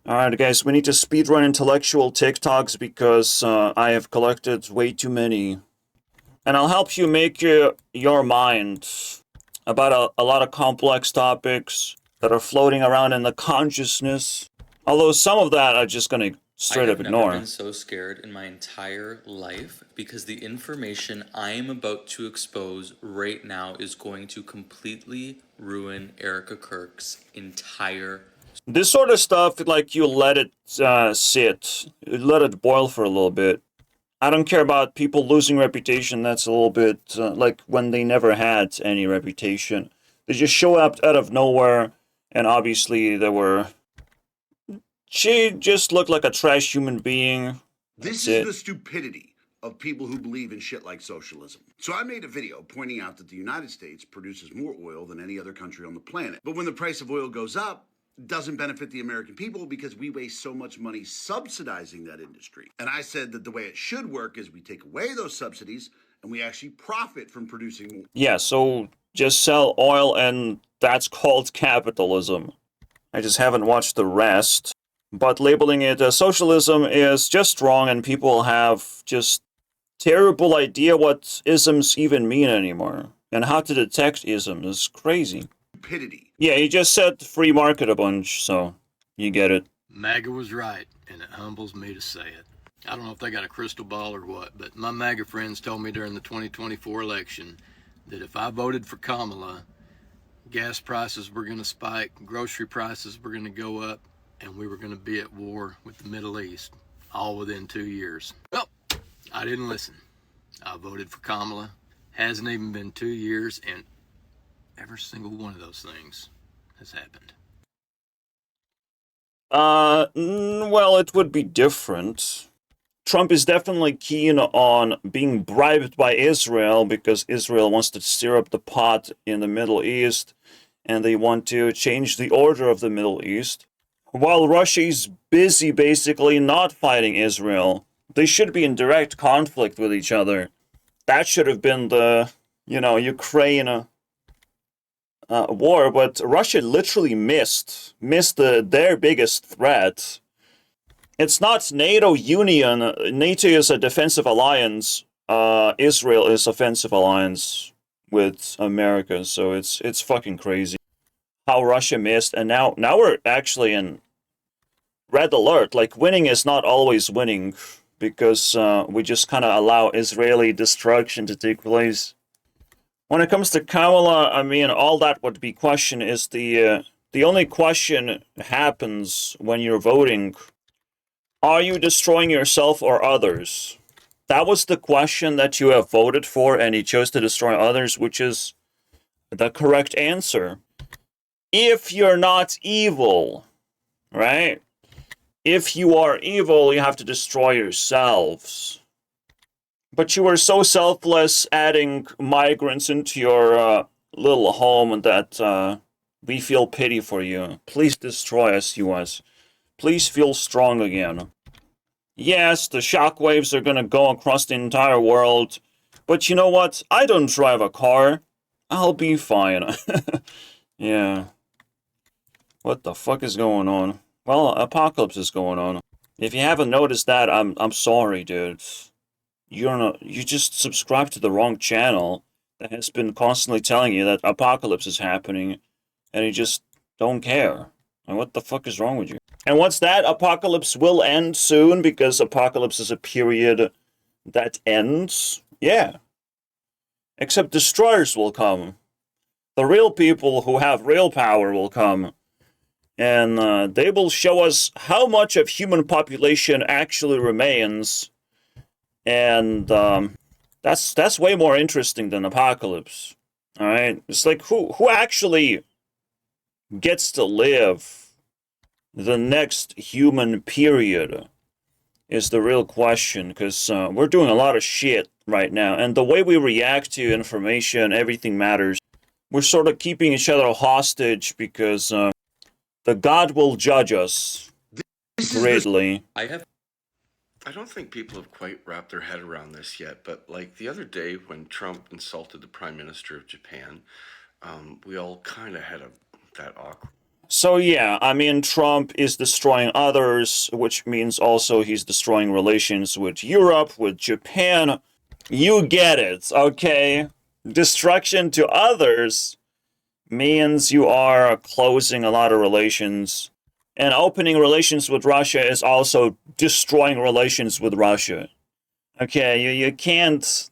Alright, guys, we need to speedrun intellectual TikToks because I have collected way too many. And I'll help you make your mind about a lot of complex topics that are floating around in the consciousness. Although some of that I'm just gonna straight up ignore. I have never been so scared in my entire life because the information I am about to expose right now is going to completely ruin Erica Kirk's entire. This sort of stuff, like, you let it sit, you let it boil for a little bit. I don't care about people losing reputation. That's a little bit like when they never had any reputation. They just show up out of nowhere, and obviously they were. She just looked like a trash human being. This is the stupidity of people who believe in shit like socialism. So I made a video pointing out that the United States produces more oil than any other country on the planet. But when the price of oil goes up, it doesn't benefit the American people because we waste so much money subsidizing that industry. And I said that the way it should work is we take away those subsidies and we actually profit from producing more. Yeah, so just sell oil and that's called capitalism. I just haven't watched the rest. But labeling it as socialism is just wrong, and people have just terrible idea what isms even mean anymore. And how to detect isms is crazy. Stupidity. Yeah, he just said free market a bunch, so you get it. MAGA was right, and it humbles me to say it. I don't know if they got a crystal ball or what, but my MAGA friends told me during the 2024 election that if I voted for Kamala, gas prices were going to spike, grocery prices were going to go up, and we were going to be at war with the Middle East, all within 2 years. Well, I didn't listen. I voted for Kamala. Hasn't even been 2 years, and every single one of those things has happened. Well, it would be different. Trump is definitely keen on being bribed by Israel because Israel wants to stir up the pot in the Middle East, and they want to change the order of the Middle East. While Russia is busy basically not fighting Israel, they should be in direct conflict with each other. That should have been the, Ukraine war, but Russia literally missed their biggest threat. It's not NATO union. NATO is a defensive alliance. Israel is offensive alliance with America, so it's fucking crazy how Russia missed, and now we're actually in red alert. Like, winning is not always winning, because we just kind of allow Israeli destruction to take place. When it comes to Kamala, I mean, all that would be questioned is the only question happens when you're voting. Are you destroying yourself or others? That was the question that you have voted for, and you chose to destroy others, which is the correct answer. If you're not evil, right? If you are evil, you have to destroy yourselves. But you were so selfless adding migrants into your little home that we feel pity for you. Please destroy us, US. Please feel strong again. Yes, the shockwaves are gonna go across the entire world, but you know what? I don't drive a car. I'll be fine. Yeah. What the fuck is going on? Well, apocalypse is going on. If you haven't noticed that, I'm sorry, dude. You just subscribed to the wrong channel that has been constantly telling you that apocalypse is happening, and you just don't care. And what the fuck is wrong with you? And what's that? Apocalypse will end soon because apocalypse is a period that ends? Yeah. Except destroyers will come. The real people who have real power will come. And they will show us how much of human population actually remains. And that's way more interesting than apocalypse. Alright? It's like, who actually gets to live the next human period is the real question, because we're doing a lot of shit right now, and the way we react to information, everything matters. We're sort of keeping each other hostage because the God will judge us greatly. I don't think people have quite wrapped their head around this yet, but like the other day when Trump insulted the Prime Minister of Japan, we all kind of had that awkward. So yeah, I mean, Trump is destroying others, which means also he's destroying relations with Europe, with Japan. You get it, okay? Destruction to others means you are closing a lot of relations. And opening relations with Russia is also destroying relations with Russia. Okay, you can't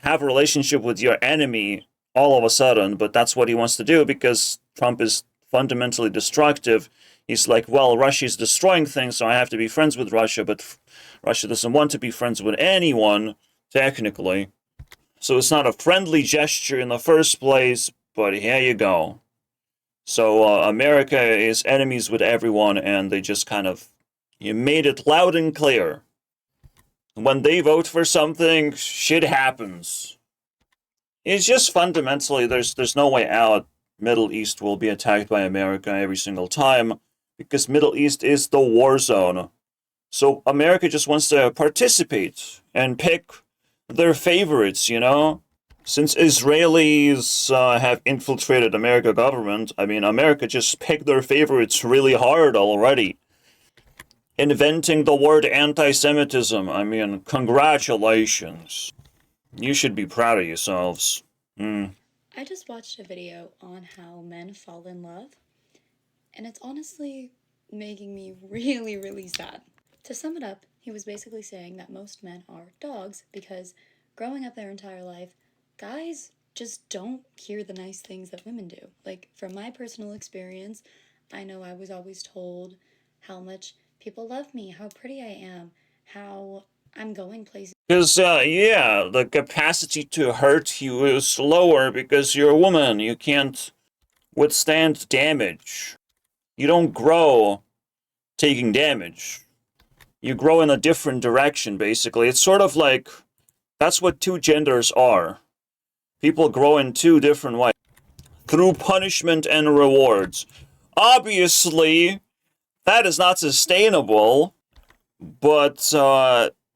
have a relationship with your enemy all of a sudden, but that's what he wants to do because Trump is fundamentally destructive. He's like, well, Russia's destroying things, so I have to be friends with Russia, but Russia doesn't want to be friends with anyone, technically. So it's not a friendly gesture in the first place, but here you go. So America is enemies with everyone, and they just kind of you made it loud and clear. When they vote for something, shit happens. It's just fundamentally there's no way out. Middle East will be attacked by America every single time because Middle East is the war zone. So America just wants to participate and pick their favorites, you know? Since Israelis have infiltrated American government, I mean, America just picked their favorites really hard already. Inventing the word anti-Semitism, I mean, congratulations. You should be proud of yourselves. I just watched a video on how men fall in love, and it's honestly making me really, really sad. To sum it up, he was basically saying that most men are dogs because growing up their entire life, guys just don't hear the nice things that women do. Like, from my personal experience, I know I was always told how much people love me, how pretty I am, how I'm going places. Because, yeah, the capacity to hurt you is lower because you're a woman. You can't withstand damage. You don't grow taking damage. You grow in a different direction, basically. It's sort of like, that's what two genders are. People grow in two different ways. Through punishment and rewards. Obviously, that is not sustainable, but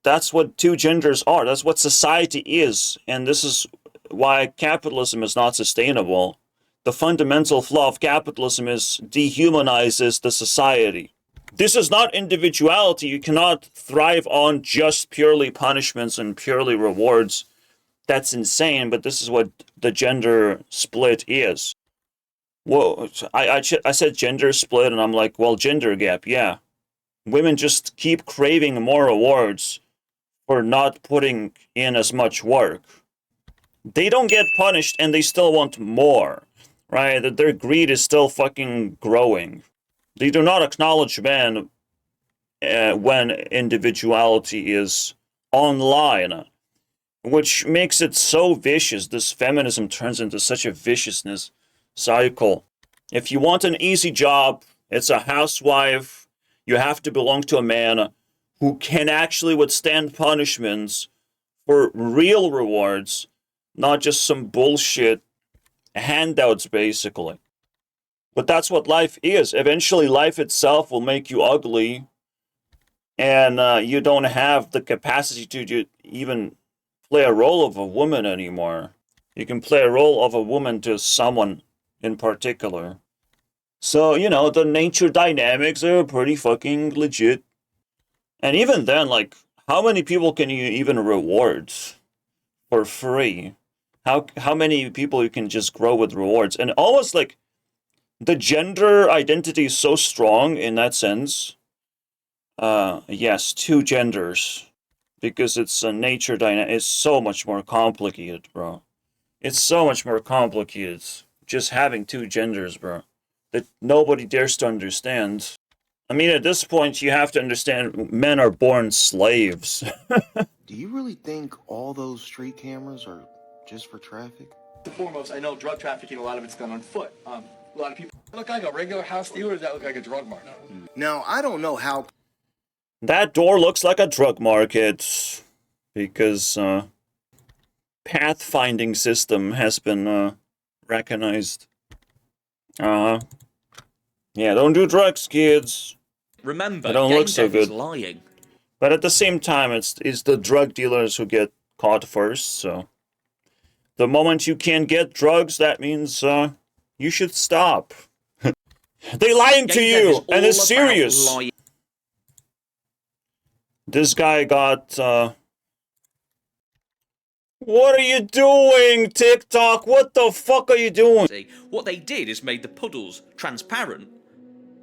that's what two genders are. That's what society is, and this is why capitalism is not sustainable. The fundamental flaw of capitalism is dehumanizes the society. This is not individuality. You cannot thrive on just purely punishments and purely rewards. That's insane, but this is what the gender split is. Whoa, I said gender split, and I'm like, well, gender gap, yeah. Women just keep craving more rewards for not putting in as much work. They don't get punished, and they still want more, right? That their greed is still fucking growing. They do not acknowledge men when individuality is online, which makes it so vicious. This feminism turns into such a viciousness cycle. If you want an easy job, it's a housewife. You have to belong to a man who can actually withstand punishments for real rewards, not just some bullshit handouts, basically. But that's what life is. Eventually, life itself will make you ugly, and you don't have the capacity to even play a role of a woman anymore. You can play a role of a woman to someone in particular. So, you know, the nature dynamics are pretty fucking legit. And even then, like, how many people can you even reward for free? How many people you can just grow with rewards? And almost like the gender identity is so strong in that sense. Yes, two genders. Because it's a nature dynamic. It's so much more complicated, bro. It's so much more complicated. Just having two genders, bro. That nobody dares to understand. I mean, at this point, you have to understand men are born slaves. Do you really think all those street cameras are just for traffic? Foremost, I know drug trafficking, a lot of it's done on foot. A lot of people look like a regular house dealer, or does that look like a drug market? Now, I don't know how... That door looks like a drug market. Because, pathfinding system has been, recognized. Yeah, don't do drugs, kids. Remember, They don't look so Devil's good. lying. But at the same time, it's the drug dealers who get caught first, so... The moment you can't get drugs, that means, you should stop. They lying to Game dev is you, and all it's about serious. lying. This guy got, What are you doing, TikTok? What the fuck are you doing? What they did is made the puddles transparent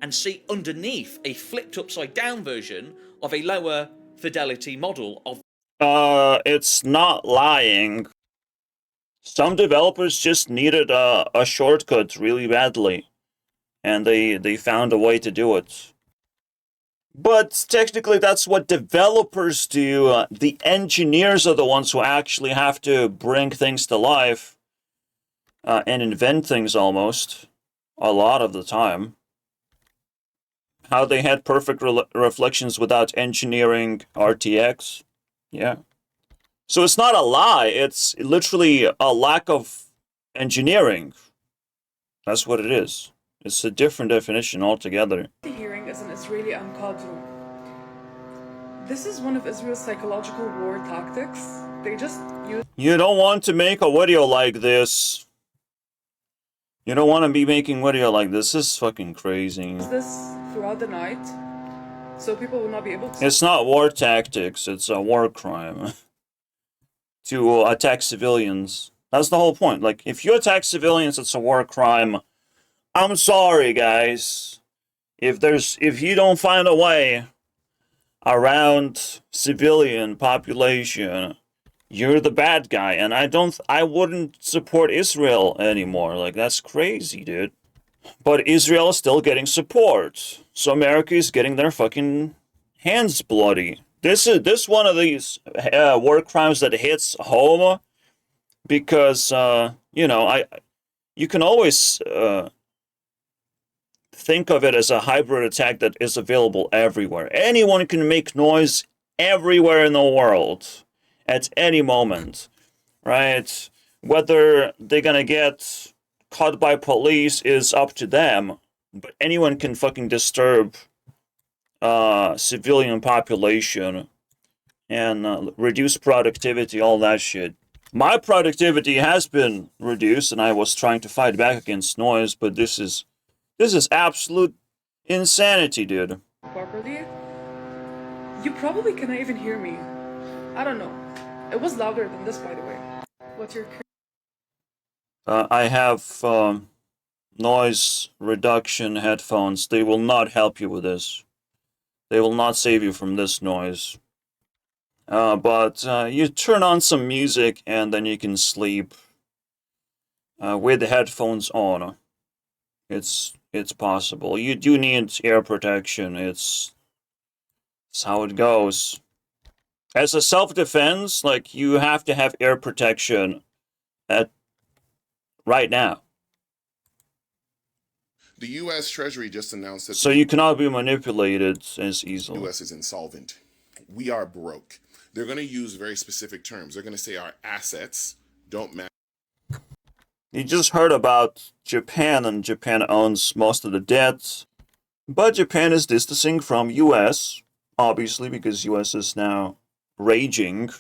and see underneath a flipped upside down version of a lower fidelity model of. It's not lying. Some developers just needed a shortcut really badly, and they found a way to do it. But technically, that's what developers do. The engineers are the ones who actually have to bring things to life and invent things almost a lot of the time. How they had perfect reflections without engineering RTX. Yeah. So it's not a lie, it's literally a lack of engineering. That's what it is. It's a different definition altogether. The hearing is an Israeli Amqadru. This is one of Israel's psychological war tactics. They just use. You don't want to make a video like this. You don't want to be making video like this. This is fucking crazy. This throughout the night, so people will not be able to. It's not war tactics, it's a war crime. To attack civilians. That's the whole point. Like, if you attack civilians, it's a war crime. I'm sorry, guys. If you don't find a way around civilian population, you're the bad guy. And I wouldn't support Israel anymore. Like, that's crazy, dude. But Israel is still getting support. So America is getting their fucking hands bloody. This one of these war crimes that hits home because you can always think of it as a hybrid attack that is available everywhere. Anyone can make noise everywhere in the world at any moment, right? Whether they're gonna get caught by police is up to them, but anyone can fucking disturb civilian population and reduce productivity, all that shit. My productivity has been reduced, and I was trying to fight back against noise, but this is absolute insanity, dude. Properly, you probably cannot even hear me. I don't know. It was louder than this, by the way. What's your? I have noise reduction headphones. They will not help you with this. They will not save you from this noise. But you turn on some music and then you can sleep with the headphones on. It's possible. You do need ear protection. It's how it goes. As a self-defense, like, you have to have ear protection right now. The U.S. Treasury just announced that. So you cannot be manipulated as easily. The U.S. is insolvent. We are broke. They're going to use very specific terms. They're going to say our assets don't match. You just heard about Japan, and Japan owns most of the debts. But Japan is distancing from U.S., obviously, because U.S. is now raging.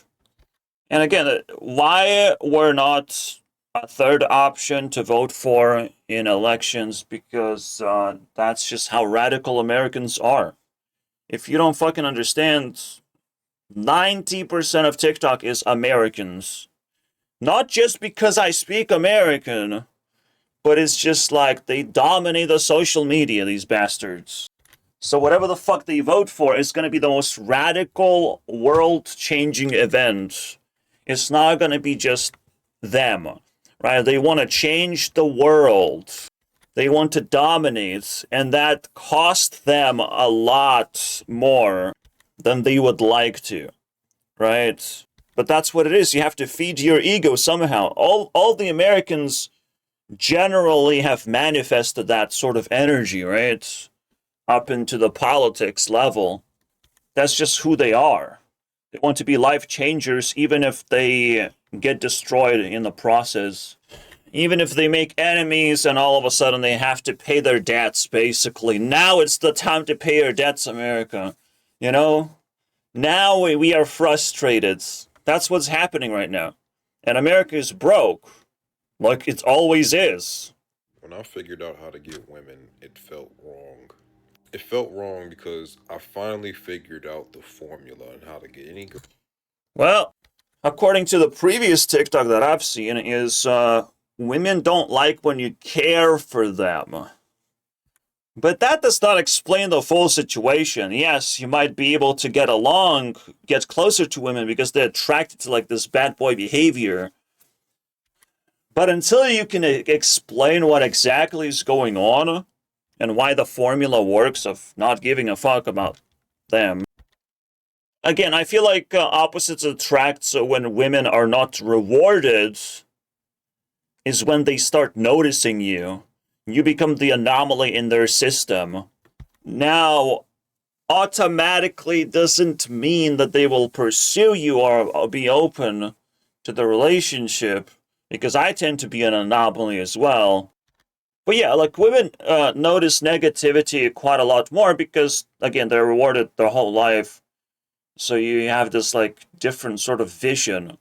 And again, why we're not a third option to vote for in elections, because that's just how radical Americans are. If you don't fucking understand, 90% of TikTok is Americans. Not just because I speak American, but it's just like they dominate the social media, these bastards. So whatever the fuck they vote for is going to be the most radical, world-changing event. It's not going to be just them. Right? They want to change the world. They want to dominate, and that costs them a lot more than they would like to, right? But that's what it is. You have to feed your ego somehow. All the Americans generally have manifested that sort of energy, right? Up into the politics level. That's just who they are. They want to be life changers, even if they get destroyed in the process. Even if they make enemies and all of a sudden they have to pay their debts, basically. Now it's the time to pay your debts, America. You know? Now we are frustrated. That's what's happening right now. And America is broke. Like it always is. When I figured out how to get women, it felt wrong. It felt wrong because I finally figured out the formula on how to get any girl. Well, according to the previous TikTok that I've seen, is women don't like when you care for them. But that does not explain the full situation. Yes, you might be able to get along, get closer to women because they're attracted to like this bad boy behavior. But until you can explain what exactly is going on and why the formula works of not giving a fuck about them. Again, I feel like opposites attract, so when women are not rewarded is when they start noticing you. You become the anomaly in their system. Now, automatically doesn't mean that they will pursue you or be open to the relationship, because I tend to be an anomaly as well. But yeah, like women notice negativity quite a lot more because, again, they're rewarded their whole life. So you have this like different sort of vision.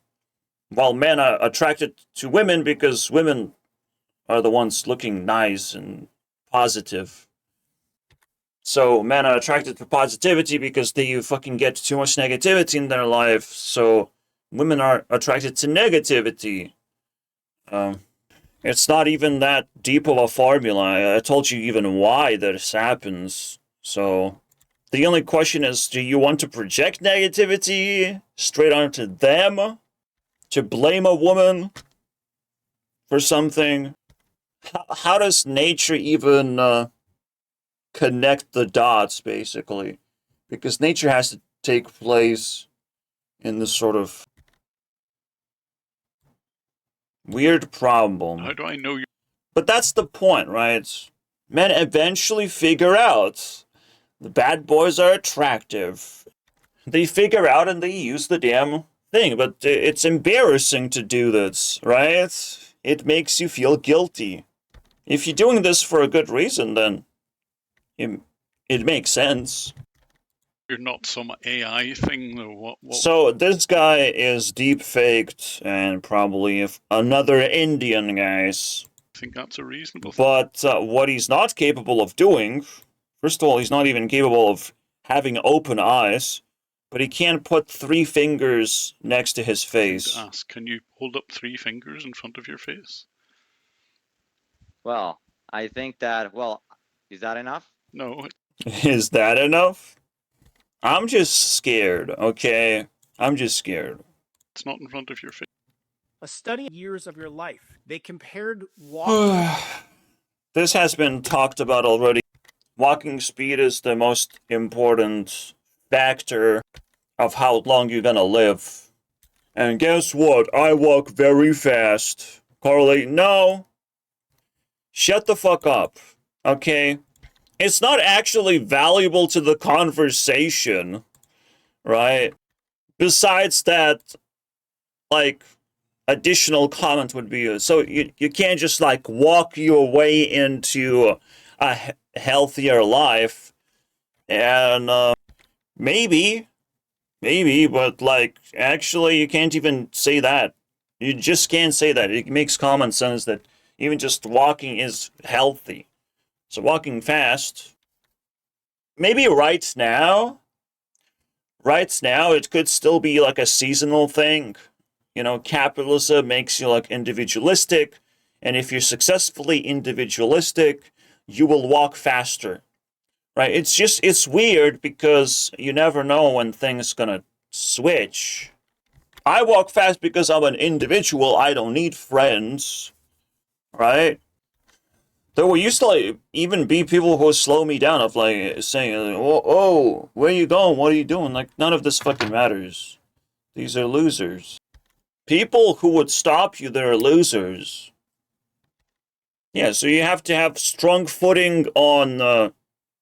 While men are attracted to women because women are the ones looking nice and positive. So men are attracted to positivity because they fucking get too much negativity in their life. So women are attracted to negativity. It's not even that deep of a formula. I told you even why this happens. So the only question is, do you want to project negativity straight onto them? To blame a woman for something? How does nature even connect the dots, basically? Because nature has to take place in this sort of weird problem. How do I know you? But that's the point, right? Men eventually figure out the bad boys are attractive. They figure out and they use the damn thing, but it's embarrassing to do this, right? It makes you feel guilty. If you're doing this for a good reason, then it makes sense. You're not some AI thing, though. What? So this guy is deep faked and probably another Indian, guys. I think that's a reasonable thing. But what he's not capable of doing, first of all, he's not even capable of having open eyes, but he can't put 3 fingers next to his face. Ask, can you hold up 3 fingers in front of your face? Well, I think that, is that enough? No. Is that enough? I'm just scared, okay? I'm just scared. It's not in front of your face. A study of years of your life. They compared walking. This has been talked about already. Walking speed is the most important factor of how long you're gonna live. And guess what? I walk very fast. Correlate? No. Shut the fuck up, okay? It's not actually valuable to the conversation, right? Besides that, like, additional comment would be, so you can't just, like, walk your way into a healthier life, and, maybe, but, like, actually, you can't even say that. You just can't say that. It makes common sense that even just walking is healthy. So walking fast, maybe right now, it could still be like a seasonal thing. You know, capitalism makes you like individualistic, and if you're successfully individualistic, you will walk faster, right? It's weird because you never know when things gonna switch. I walk fast because I'm an individual. I don't need friends, right? There will used to like even be people who slow me down of like saying, oh, where you going? What are you doing? Like, none of this fucking matters. These are losers. People who would stop you, they're losers. Yeah, so you have to have strong footing on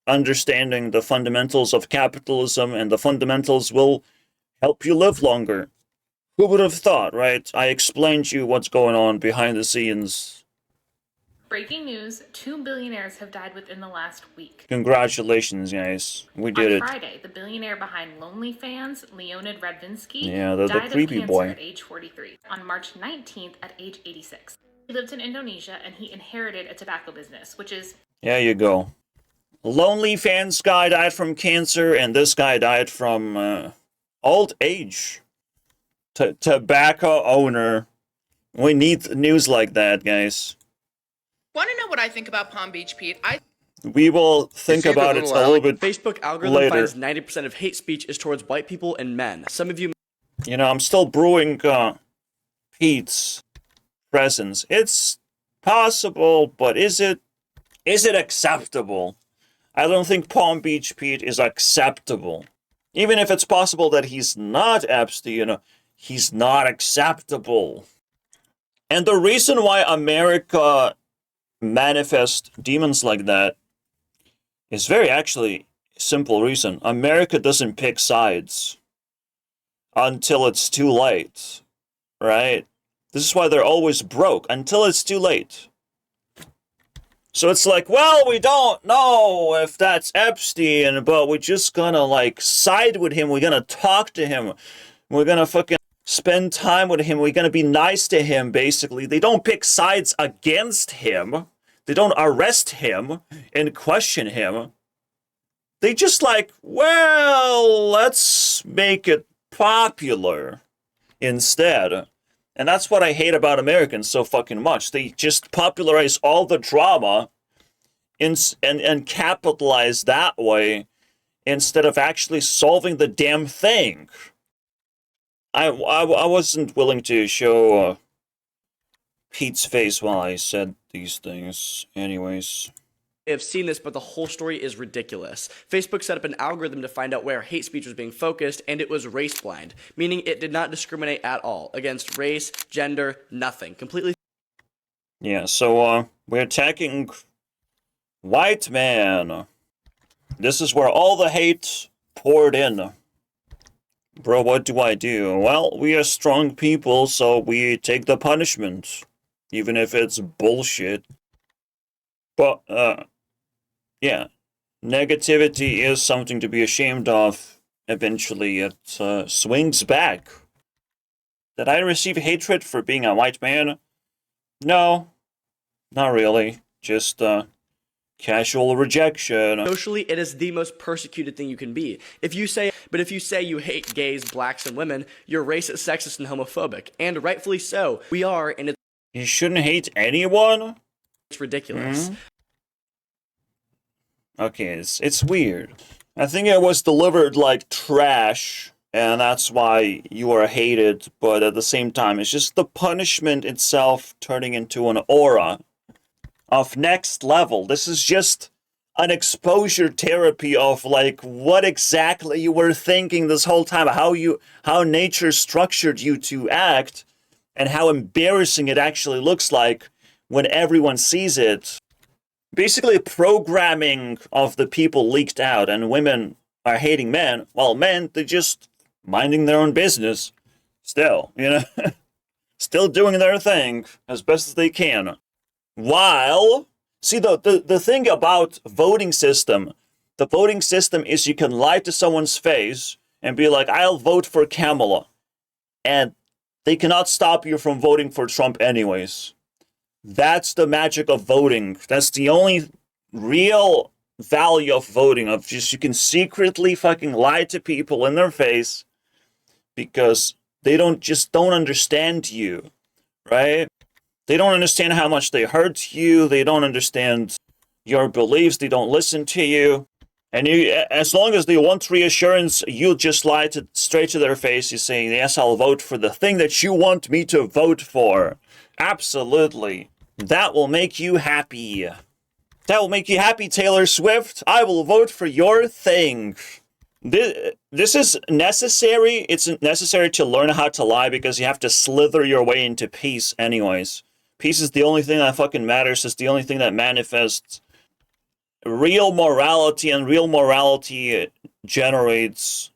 understanding the fundamentals of capitalism, and the fundamentals will help you live longer. Who would have thought, right? I explained you what's going on behind the scenes. Breaking news, 2 billionaires have died within the last week. Congratulations, guys. We did it. On Friday, the billionaire behind LonelyFans, Leonid Radvinsky, the died creepy of cancer boy. at age 43. On March 19th at age 86. He lived in Indonesia and he inherited a tobacco business, which is... There you go. Lonely fans guy died from cancer, and this guy died from old age. Tobacco owner. We need news like that, guys. Want to know what I think about Palm Beach, Pete? We will think about it a little bit Facebook algorithm later. finds 90% of hate speech is towards white people and men. Some of you... You know, I'm still brewing Pete's presence. It's possible, but is it acceptable? I don't think Palm Beach Pete is acceptable. Even if it's possible that he's not Epstein, he's not acceptable. And the reason why America manifests demons like that is very actually simple reason. America doesn't pick sides until it's too late, right? This is why they're always broke, until it's too late. So it's like, well, we don't know if that's Epstein, but we're just gonna, like, side with him. We're gonna talk to him. We're gonna fucking spend time with him. We're gonna be nice to him, basically. They don't pick sides against him. They don't arrest him and question him. They just like, well, let's make it popular instead. And that's what I hate about Americans so fucking much. They just popularize all the drama and capitalize that way instead of actually solving the damn thing. I wasn't willing to show Pete's face while I said these things. Anyways. have seen this, but the whole story is ridiculous. Facebook set up an algorithm to find out where hate speech was being focused, and it was race blind, meaning it did not discriminate at all against race, gender, nothing. Completely. Yeah, so we're attacking white man. This is where all the hate poured in. Bro, what do I do? Well, we are strong people, so we take the punishment. Even if it's bullshit. But, yeah. Negativity is something to be ashamed of. Eventually, it swings back. Did I receive hatred for being a white man? No. Not really. Just, casual rejection. Socially, it is the most persecuted thing you can be. If you say you hate gays, blacks, and women, you're racist, sexist, and homophobic. And rightfully so. We are, and you shouldn't hate anyone? It's ridiculous. Okay, it's weird. I think it was delivered like trash, and that's why you are hated, but at the same time, it's just the punishment itself turning into an aura of next level. This is just an exposure therapy of like what exactly you were thinking this whole time, how nature structured you to act, and how embarrassing it actually looks like when everyone sees it. Basically, programming of the people leaked out, and women are hating men, while men, they're just minding their own business. Still, you know, still doing their thing as best as they can. While, see, the thing about voting system, the voting system is you can lie to someone's face and be like, I'll vote for Kamala. And they cannot stop you from voting for Trump anyways. That's the magic of voting. That's the only real value of voting, of just you can secretly fucking lie to people in their face because they don't understand you, right? They don't understand how much they hurt you. They don't understand your beliefs. They don't listen to you. And you, as long as they want reassurance, you just lie straight to their face. You say, yes, I'll vote for the thing that you want me to vote for. Absolutely. That will make you happy. That will make you happy, Taylor Swift. I will vote for your thing. This is necessary. It's necessary to learn how to lie because you have to slither your way into peace anyways. Peace is the only thing that fucking matters. It's the only thing that manifests real morality, and real morality generates,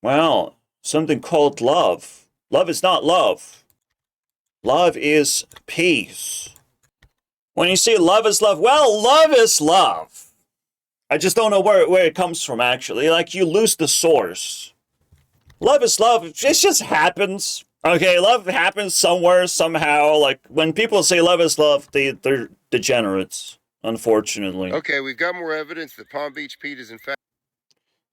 well, something called love. Love is not love. Love is peace. When you say love is love, well, love is love. I just don't know where it comes from, actually. Like, you lose the source. Love is love. It just happens. Okay, love happens somewhere, somehow. Like, when people say love is love, they're degenerates, unfortunately. Okay, we've got more evidence that Palm Beach Pete is in fact...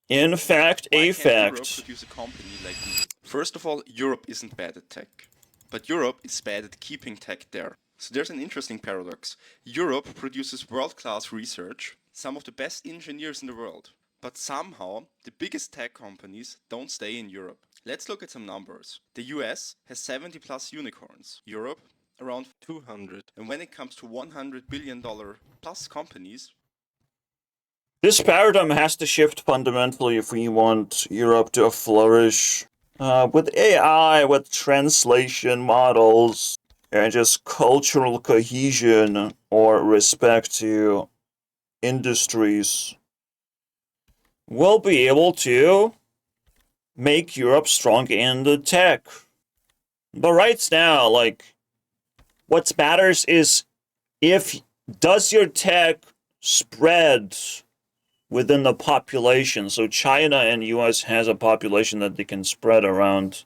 In fact, a fact. Europe produce a company like me? First of all, Europe isn't bad at tech, but Europe is bad at keeping tech there. So there's an interesting paradox. Europe produces world-class research, some of the best engineers in the world, but somehow the biggest tech companies don't stay in Europe. Let's look at some numbers. The US has 70 plus unicorns, Europe around 200, and when it comes to $100 billion plus companies, This paradigm has to shift fundamentally if we want Europe to flourish. With AI, with translation models, and just cultural cohesion or respect to industries, we'll be able to make Europe strong in the tech. But right now, like, what matters is does your tech spread within the population? So China and US has a population that they can spread around.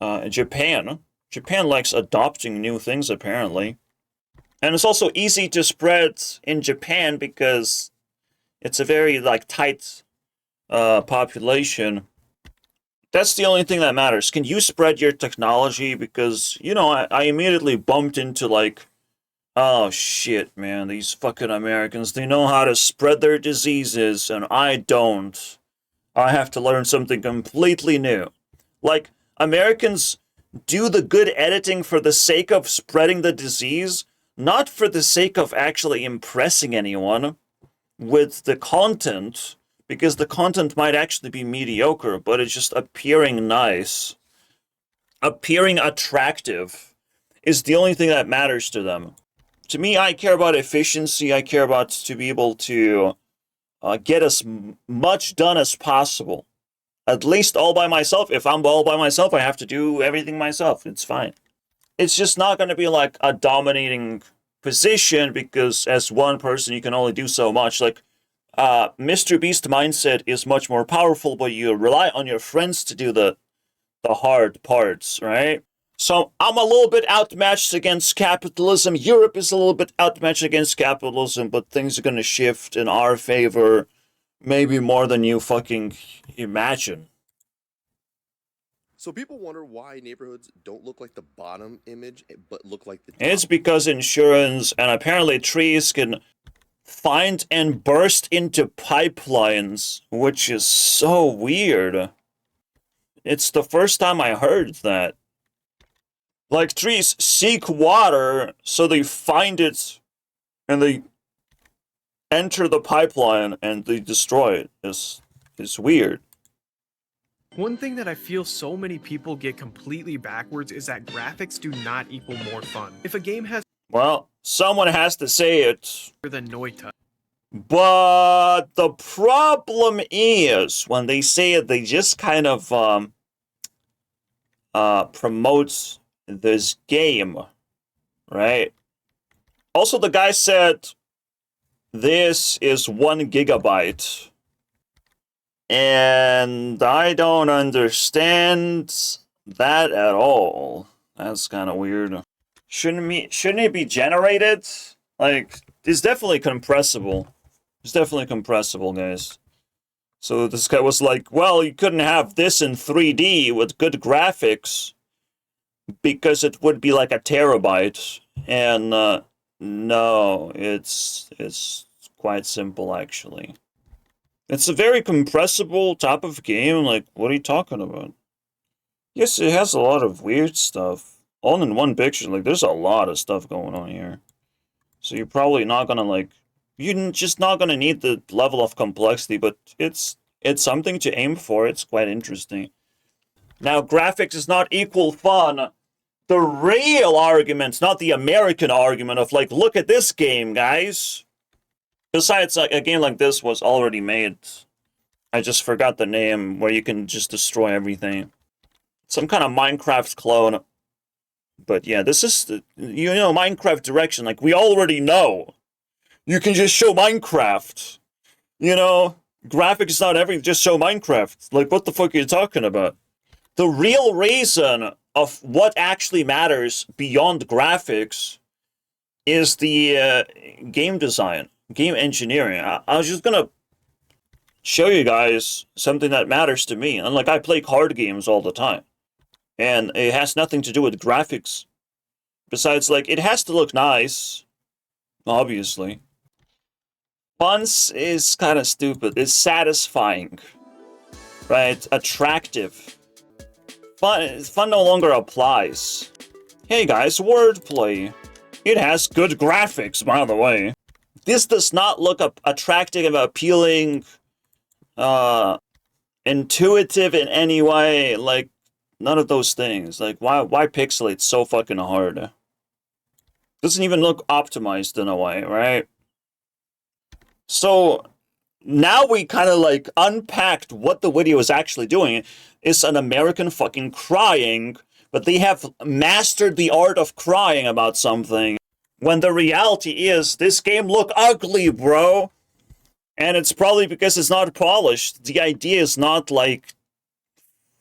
Japan likes adopting new things, apparently. And it's also easy to spread in Japan because it's a very, like, tight population. That's the only thing that matters. Can you spread your technology? Because, you know, I immediately bumped into, like, oh shit, man, these fucking Americans, they know how to spread their diseases, and I don't. I have to learn something completely new. Like, Americans do the good editing for the sake of spreading the disease, not for the sake of actually impressing anyone with the content, because the content might actually be mediocre, but it's just appearing nice. Appearing attractive is the only thing that matters to them. To me, I care about efficiency. I care about to be able to get as much done as possible. At least all by myself. If I'm all by myself, I have to do everything myself. It's fine. It's just not going to be like a dominating position because as one person, you can only do so much. Like, Mr. Beast mindset is much more powerful, but you rely on your friends to do the hard parts, right? So I'm a little bit outmatched against capitalism. Europe is a little bit outmatched against capitalism, but things are going to shift in our favor, maybe more than you fucking imagine. So people wonder why neighborhoods don't look like the bottom image, but look like the top. It's because insurance and apparently trees can find and burst into pipelines, which is so weird. It's the first time I heard that. Like, trees seek water, so they find it, and they enter the pipeline, and they destroy it. It's weird. One thing that I feel so many people get completely backwards is that graphics do not equal more fun. If a game has... Well, someone has to say it. ...the Noita. But the problem is, when they say it, they just kind of promote this game, right? Also, the guy said this is 1 gigabyte, and I don't understand that at all. That's kind of weird. Shouldn't it be generated? Like, it's definitely compressible. It's definitely compressible, guys. So this guy was like, well, you couldn't have this in 3D with good graphics because it would be like a terabyte. And no, it's quite simple, actually. It's a very compressible type of game. Like, what are you talking about? Yes, it has a lot of weird stuff. All in one picture. Like, there's a lot of stuff going on here. So you're probably not gonna, like... You're just not gonna need the level of complexity, but it's something to aim for. It's quite interesting. Now, graphics is not equal fun. The real argument, not the American argument of, like, look at this game, guys. Besides, like, a game like this was already made. I just forgot the name, where you can just destroy everything. Some kind of Minecraft clone. But yeah, this is, Minecraft direction. Like, we already know. You can just show Minecraft. Graphics is not everything, just show Minecraft. Like, what the fuck are you talking about? The real reason of what actually matters beyond graphics is the game design, game engineering. I was just gonna show you guys something that matters to me. And like, I play card games all the time, and it has nothing to do with graphics. Besides, like, it has to look nice, obviously. Fun is kind of stupid. It's satisfying, right? Attractive. Fun no longer applies. Hey guys, wordplay. It has good graphics, by the way. This does not look attractive, appealing, intuitive in any way. Like, none of those things. Like, why pixelate so fucking hard? Doesn't even look optimized in a way, right? So now we kind of like unpacked what the video is actually doing. It's an American fucking crying, but they have mastered the art of crying about something, when the reality is this game look ugly, bro. And it's probably because it's not polished. The idea is not like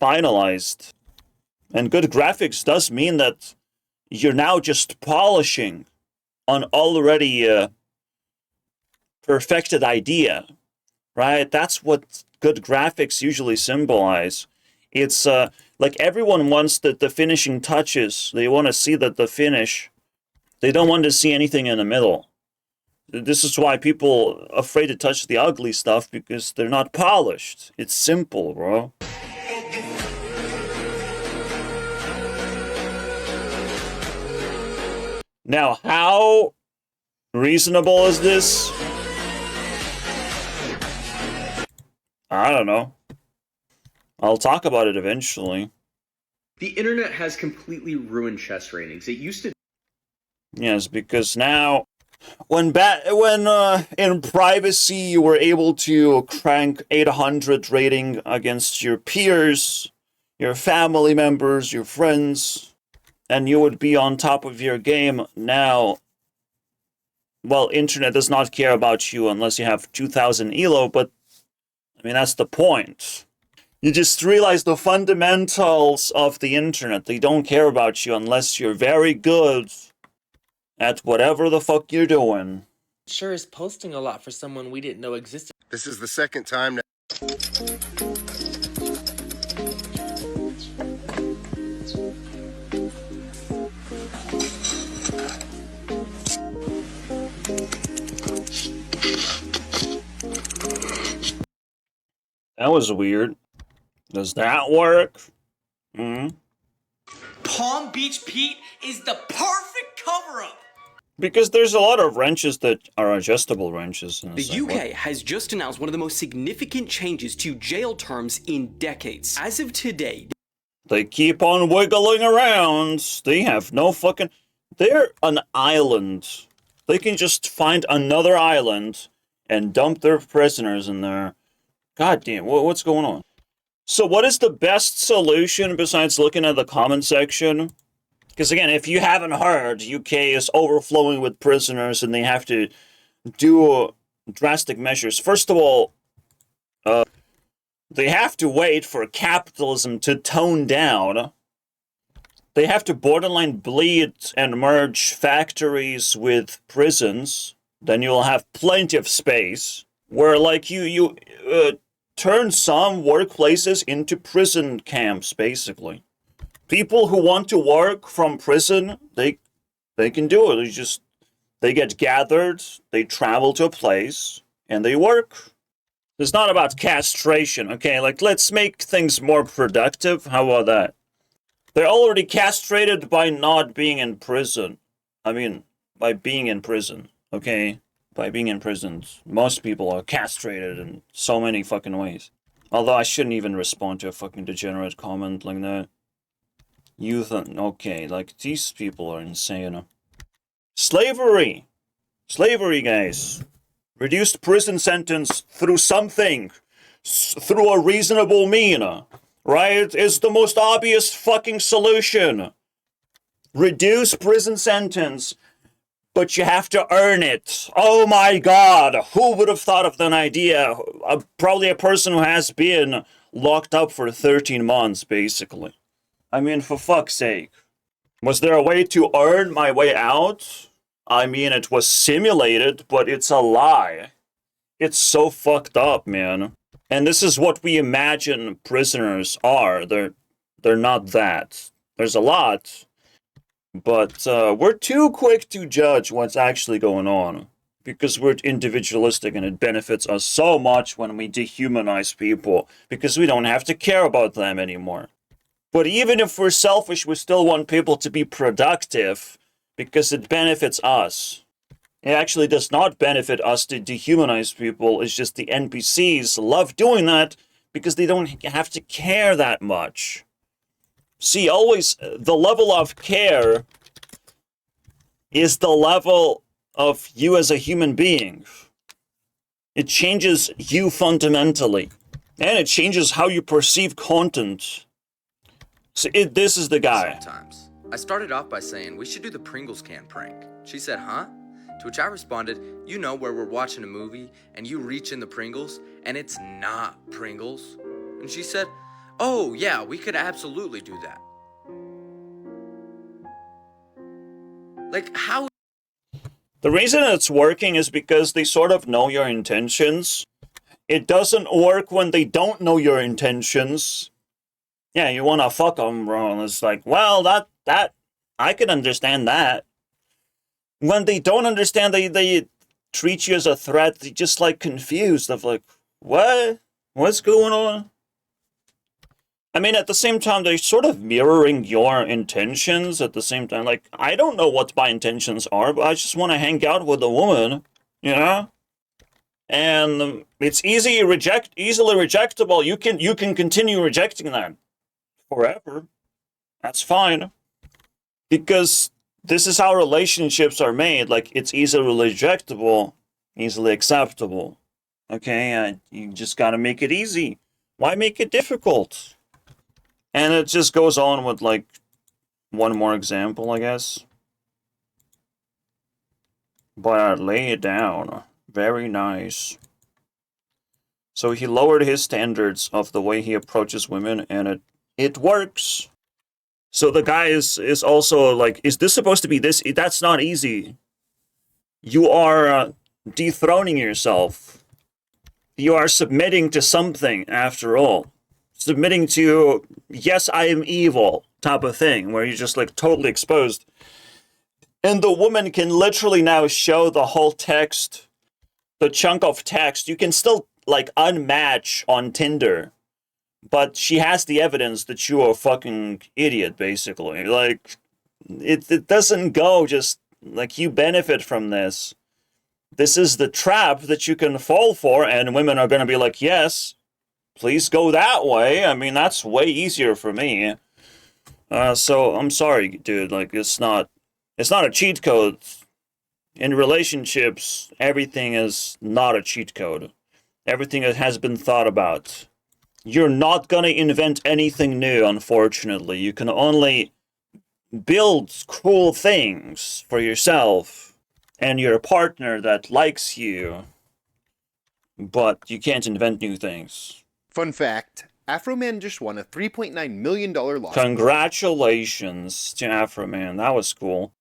finalized. And good graphics does mean that you're now just polishing an already perfected idea, right? That's what good graphics usually symbolize. It's like everyone wants the finishing touches. They want to see the finish. They don't want to see anything in the middle. This is why people are afraid to touch the ugly stuff, because they're not polished. It's simple, bro. Now, how reasonable is this? I don't know. I'll talk about it eventually. The internet has completely ruined chess ratings. It used to... Yes, because now, when in privacy you were able to crank 800 rating against your peers, your family members, your friends, and you would be on top of your game. Now, well, internet does not care about you unless you have 2000 elo, but I mean, that's the point. You just realize the fundamentals of the internet. They don't care about you unless you're very good at whatever the fuck you're doing. Sure is posting a lot for someone we didn't know existed. This is the second time now. That was weird. Does that work? Palm Beach Pete is the perfect cover-up. Because there's a lot of wrenches that are adjustable wrenches. The UK has just announced one of the most significant changes to jail terms in decades. As of today, they keep on wiggling around. They have no fucking... They're an island. They can just find another island and dump their prisoners in there. God damn, what's going on? So what is the best solution besides looking at the comment section? Because again, if you haven't heard, UK is overflowing with prisoners and they have to do drastic measures. First of all, they have to wait for capitalism to tone down. They have to borderline bleed and merge factories with prisons. Then you'll have plenty of space where, like, you turn some workplaces into prison camps, basically. People who want to work from prison, they can do it. They get gathered, they travel to a place, and they work. It's not about castration, okay? Like, let's make things more productive. How about that? They're already castrated by not being in prison. I mean, by being in prison, okay? By being in prisons. Most people are castrated in so many fucking ways. Although I shouldn't even respond to a fucking degenerate comment like that. Okay, like, these people are insane. Slavery! Slavery, guys. Reduced prison sentence through something. Through a reasonable mean. Right? It's the most obvious fucking solution. Reduce prison sentence, but you have to earn it. Oh my god, who would have thought of that idea? Probably a person who has been locked up for 13 months, basically. I mean, for fuck's sake. Was there a way to earn my way out? I mean, it was simulated, but it's a lie. It's so fucked up, man. And this is what we imagine prisoners are. They're not that. There's a lot, but we're too quick to judge what's actually going on because we're individualistic and it benefits us so much when we dehumanize people because we don't have to care about them anymore. But even if we're selfish, we still want people to be productive because it benefits us. It actually does not benefit us to dehumanize people. It's just the NPCs love doing that because they don't have to care that much. See, always the level of care is the level of you as a human being. It changes you fundamentally. And it changes how you perceive content. So this is the guy. Sometimes. I started off by saying we should do the Pringles can prank. She said, huh? To which I responded, you know where we're watching a movie and you reach in the Pringles and it's not Pringles? And she said, oh yeah, we could absolutely do that. Like how? The reason it's working is because they sort of know your intentions. It doesn't work when they don't know your intentions. Yeah, you want to fuck them, bro. It's like, well, that I can understand that. When they don't understand, they treat you as a threat. They just like confused of like, what? What's going on? I mean, at the same time, they're sort of mirroring your intentions at the same time. Like, I don't know what my intentions are, but I just want to hang out with a woman, you know? And it's easily rejectable. You can continue rejecting that forever. That's fine. Because this is how relationships are made. Like, it's easily rejectable, easily acceptable. Okay, you just gotta make it easy. Why make it difficult? And it just goes on with, like, one more example, I guess. But I lay it down. Very nice. So he lowered his standards of the way he approaches women, and it works. So the guy is also like, is this supposed to be this? That's not easy. You are dethroning yourself. You are submitting to something, after all. Submitting to, yes, I am evil type of thing, where you're just like totally exposed. And the woman can literally now show the whole text, the chunk of text. You can still like unmatch on Tinder. But she has the evidence that you are a fucking idiot, basically. Like, it doesn't go just, like, you benefit from this. This is the trap that you can fall for, and women are going to be like, yes, please go that way. I mean, that's way easier for me. So, I'm sorry, dude. Like, it's not a cheat code. In relationships, everything is not a cheat code. Everything has been thought about. You're not gonna invent anything new, unfortunately. You can only build cool things for yourself and your partner that likes you, but you can't invent new things. Fun fact, Afroman just won a $3.9 million lawsuit. Congratulations to Afroman, that was cool.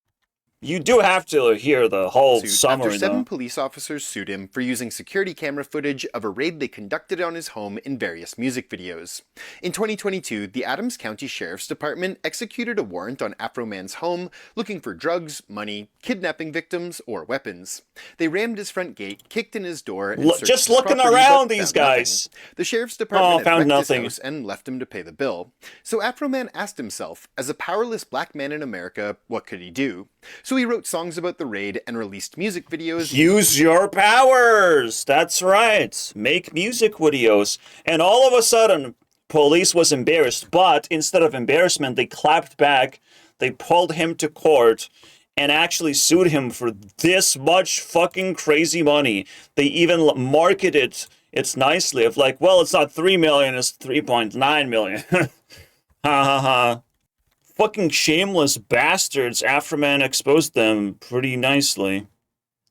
You do have to hear the whole summary, after 7 though. police officers sued him for using security camera footage of a raid they conducted on his home in various music videos. In 2022, the Adams County Sheriff's Department executed a warrant on Afroman's home looking for drugs, money, kidnapping victims, or weapons. They rammed his front gate, kicked in his door, and searched just his looking property, around but these found guys. nothing. The Sheriff's Department had wrecked nothing. his house and left him to pay the bill. So Afroman asked himself, as a powerless black man in America, what could he do? So he wrote songs about the raid and released music videos. Use your powers! That's right. Make music videos. And all of a sudden, police was embarrassed. But instead of embarrassment, they clapped back. They pulled him to court and actually sued him for this much fucking crazy money. They even marketed it nicely of like, well, it's not 3 million, it's 3.9 million. Ha ha ha. Fucking shameless bastards. Afroman exposed them pretty nicely.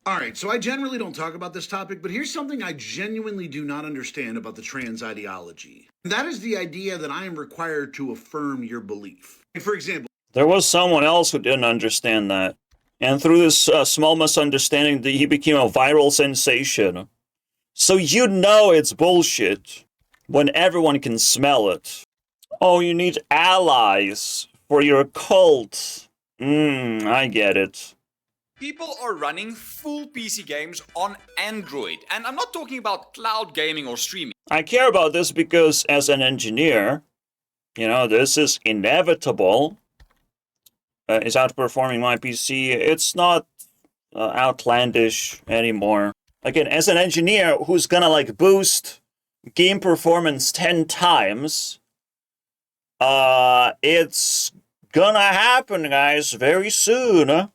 All right, so I generally don't talk about this topic, but here's something I genuinely do not understand about the trans ideology. And that is the idea that I am required to affirm your belief. For example, there was someone else who didn't understand that. And through this small misunderstanding, he became a viral sensation. So you know it's bullshit when everyone can smell it. Oh, you need allies for your cult. I get it. People are running full PC games on Android, and I'm not talking about cloud gaming or streaming. I care about this because as an engineer, you know, this is inevitable. It's outperforming my PC. It's not outlandish anymore. Again, as an engineer who's gonna like boost game performance 10 times, it's gonna happen, guys, very soon.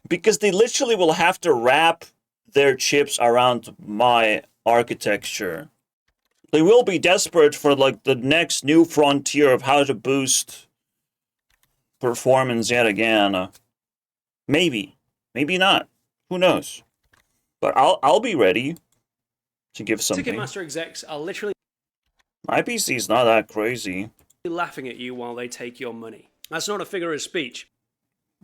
Because they literally will have to wrap their chips around my architecture. They will be desperate for like the next new frontier of how to boost performance yet again. Maybe. Maybe not. Who knows? But I'll be ready to give something. Ticketmaster execs are literally My PC's not that crazy. laughing at you while they take your money. That's not a figure of speech.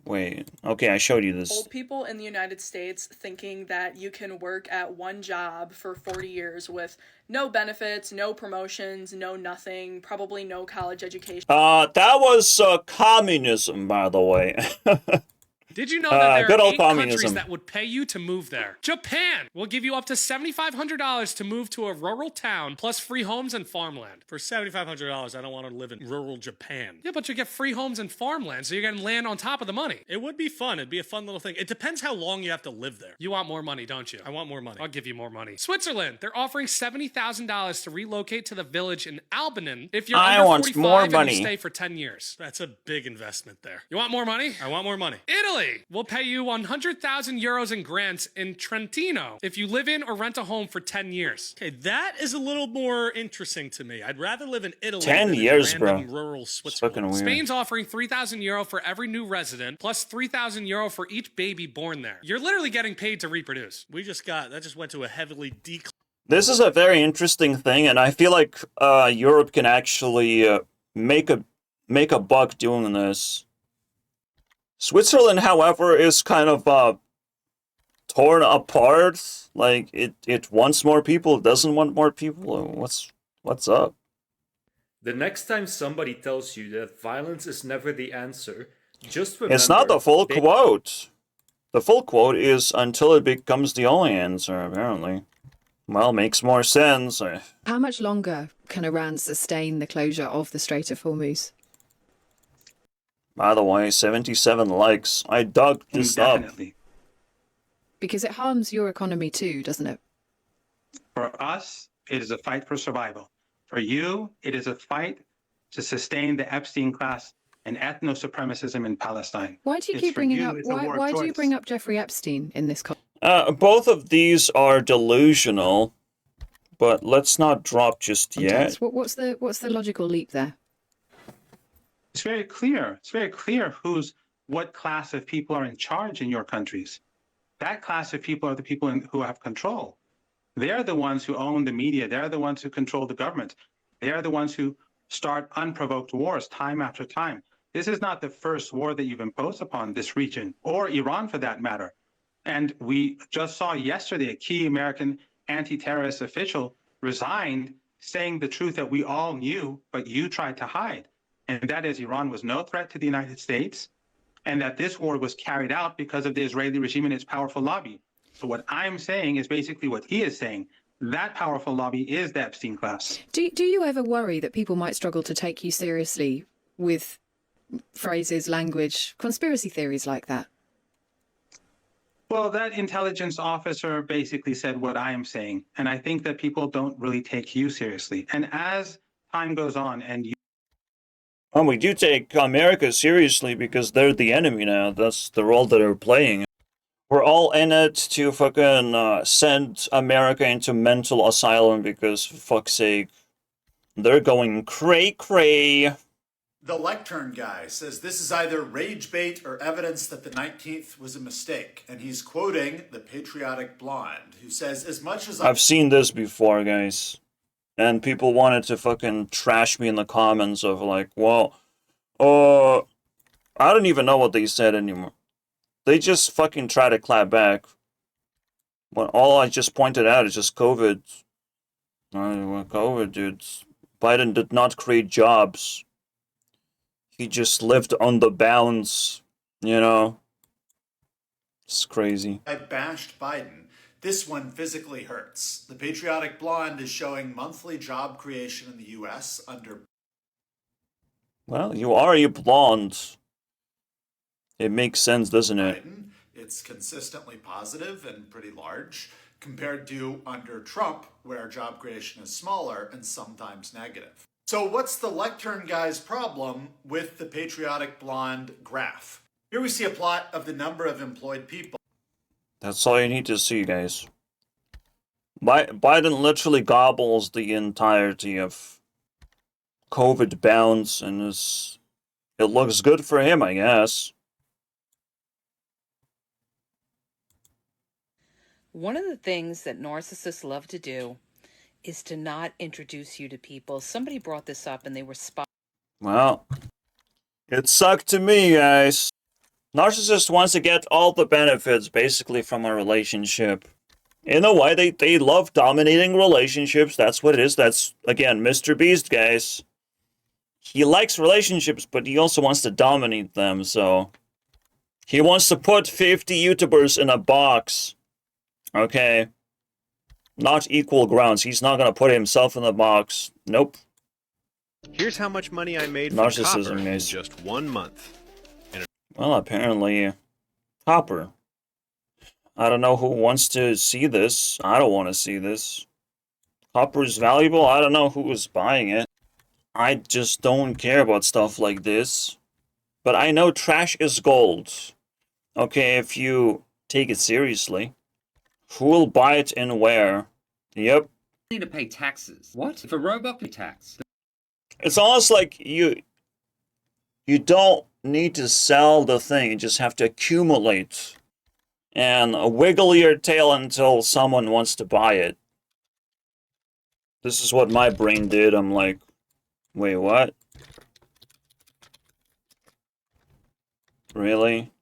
Wait, okay, I showed you this. Old people in the United States thinking that you can work at one job for 40 years with no benefits, no promotions, no nothing, probably no college education. That was communism, by the way. Did you know that there good are old 8 countries communism. that would pay you to move there? Japan will give you up to $7,500 to move to a rural town, plus free homes and farmland. For $7,500, I don't want to live in rural Japan. Yeah, but you get free homes and farmland, so you're getting land on top of the money. It would be fun. It'd be a fun little thing. It depends how long you have to live there. You want more money, don't you? I want more money. I'll give you more money. Switzerland, they're offering $70,000 to relocate to the village in Albanen if you're I under want 45 more and money. you stay for 10 years. That's a big investment there. You want more money? I want more money. Italy will pay you 100,000 euros in grants in Trentino if you live in or rent a home for 10 years. Okay, that is a little more interesting to me. I'd rather live in Italy 10 than years, in bro. random rural It's Switzerland. fucking weird. Spain's offering 3,000 euro for every new resident, plus 3,000 euro for each baby born there. You're literally getting paid to reproduce. That just went to a heavily decline. This is a very interesting thing, and I feel like Europe can actually make a buck doing this. Switzerland, however, is kind of torn apart. Like it wants more people, doesn't want more people. What's up? The next time somebody tells you that violence is never the answer, just remember... It's not the full quote. The full quote is until it becomes the only answer, apparently. Well, makes more sense. How much longer can Iran sustain the closure of the Strait of Hormuz? By the way, 77 likes. I dug this up. Because it harms your economy too, doesn't it? For us, it is a fight for survival. For you, it is a fight to sustain the Epstein class and ethno-supremacism in Palestine. Why do you keep bringing up? Why do you bring up Jeffrey Epstein in this? Both of these are delusional, but let's not drop just yet. What's the logical leap there? It's very clear. It's very clear what class of people are in charge in your countries. That class of people are the people who have control. They're the ones who own the media. They're the ones who control the government. They're the ones who start unprovoked wars time after time. This is not the first war that you've imposed upon this region, or Iran for that matter. And we just saw yesterday a key American anti-terrorist official resigned, saying the truth that we all knew, but you tried to hide. And that is Iran was no threat to the United States, and that this war was carried out because of the Israeli regime and its powerful lobby. So what I'm saying is basically what he is saying. That powerful lobby is the Epstein class. Do you ever worry that people might struggle to take you seriously with phrases, language, conspiracy theories like that? Well, that intelligence officer basically said what I am saying, and I think that people don't really take you seriously. And as time goes on and you... Well, we do take America seriously because they're the enemy now. That's the role that they're playing. We're all in it to fucking send America into mental asylum because, for fuck's sake, they're going cray-cray. The lectern guy says this is either rage bait or evidence that the 19th was a mistake. And he's quoting the patriotic blonde, who says, as much as I've seen this before, guys. And people wanted to fucking trash me in the comments of like, well, I don't even know what they said anymore. They just fucking try to clap back. When all I just pointed out is just COVID. COVID, dude. Biden did not create jobs. He just lived on the bounds, you know? It's crazy. I bashed Biden. This one physically hurts. The patriotic blonde is showing monthly job creation in the U.S. under... Well, you are a blonde. It makes sense, doesn't it? Biden. It's consistently positive and pretty large, compared to under Trump, where job creation is smaller and sometimes negative. So what's the lectern guy's problem with the patriotic blonde graph? Here we see a plot of the number of employed people. That's all you need to see, guys. Biden literally gobbles the entirety of COVID bounds, and it looks good for him, I guess. One of the things that narcissists love to do is to not introduce you to people. Somebody brought this up and they were Well, it sucked to me, guys. Narcissist wants to get all the benefits, basically, from a relationship. In a way, they love dominating relationships. That's what it is. That's, again, Mr. Beast, guys. He likes relationships, but he also wants to dominate them, so... He wants to put 50 YouTubers in a box. Okay? Not equal grounds. He's not gonna put himself in the box. Nope. Here's how much money I made from Narcissism, copper in guys. just 1 month. Well, apparently, copper. I don't know who wants to see this. I don't want to see this. Copper is valuable. I don't know who is buying it. I just don't care about stuff like this. But I know trash is gold. Okay, if you take it seriously. Who will buy it and where? Yep. Need to pay taxes. What? If a robot pays tax. It's almost like you don't need to sell the thing. You just have to accumulate and wiggle your tail until someone wants to buy it. This is what my brain did. I'm like, wait, what? Really?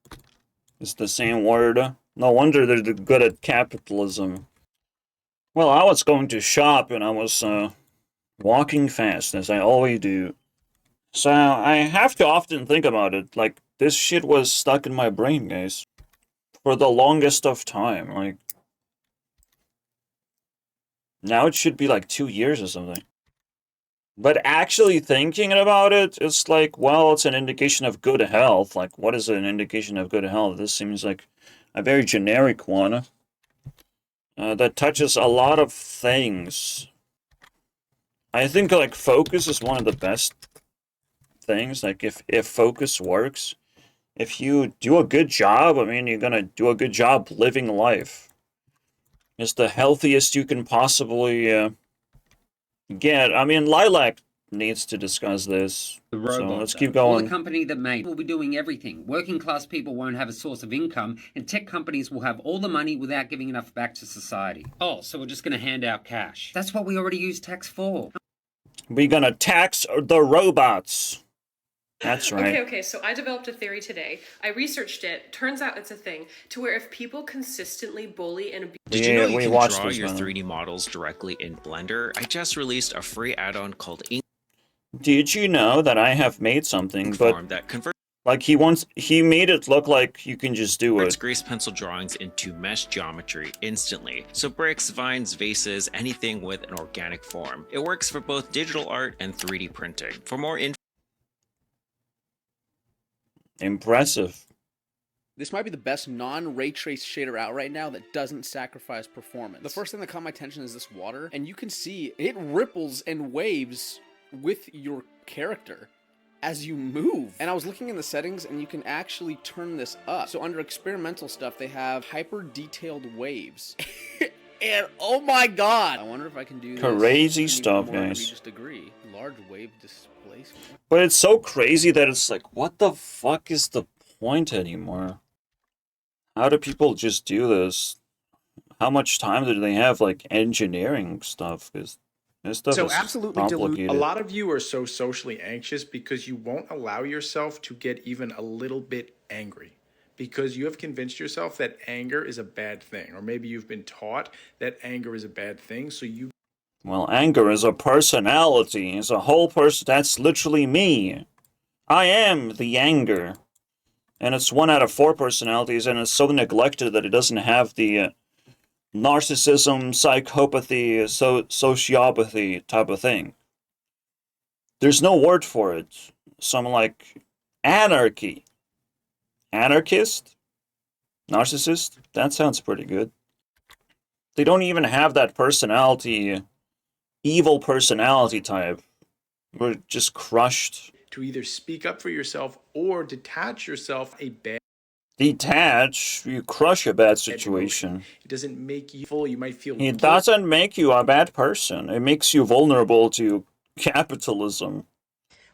It's the same word? No wonder they're good at capitalism. Well, I was going to shop and I was walking fast, as I always do. So I have to often think about it. Like, this shit was stuck in my brain, guys. For the longest of time. Like, now it should be like 2 years or something. But actually thinking about it, it's like, well, it's an indication of good health. Like, what is an indication of good health? This seems like a very generic one that touches a lot of things. I think, like, focus is one of the best things. Like, if focus works, if you do a good job, I mean, you're gonna do a good job living life. It's the healthiest you can possibly get. I mean, Lilac needs to discuss this. The robot, so let's though. keep Or going. the company that made will be doing everything. Working class people won't have a source of income, and tech companies will have all the money without giving enough back to society. Oh, so we're just going to hand out cash. That's what we already use tax for. We're gonna tax the robots. That's right. Okay, so I developed a theory today. I researched it. Turns out it's a thing to where if people consistently bully and abuse... Did you know you can draw your 3D models directly in Blender? I just released a free add-on called Ink. Did you know that I have made something, but that converts like he made it look like you can just do it. grease pencil drawings into mesh geometry instantly. So bricks, vines, vases, anything with an organic form. It works for both digital art and 3D printing. For more info, impressive. This might be the best non-ray trace shader out right now that doesn't sacrifice performance. The first thing that caught my attention is this water, and you can see it ripples and waves with your character as you move. And I was looking in the settings, and you can actually turn this up. So under experimental stuff, they have hyper detailed waves. And oh my god! I wonder if I can do this. Crazy stuff, more, guys. we just agree. Large wave displacement. But it's so crazy that it's like, what the fuck is the point anymore? How do people just do this? How much time do they have, like, engineering stuff? Because this stuff So is absolutely complicated. A lot of you are so socially anxious because you won't allow yourself to get even a little bit angry. Because you have convinced yourself that anger is a bad thing. Or maybe you've been taught that anger is a bad thing, so you... Well, anger is a personality. It's a whole person. That's literally me. I am the anger. And it's 1 out of 4 personalities, and it's so neglected that it doesn't have the narcissism, psychopathy, sociopathy type of thing. There's no word for it. Some like anarchy. Anarchist? Narcissist? That sounds pretty good. They don't even have that personality, evil personality type. We're just crushed. To either speak up for yourself or detach yourself a bad... Detach, you crush a bad situation. It doesn't make you full. You might feel... It doesn't make you a bad person. It makes you vulnerable to capitalism.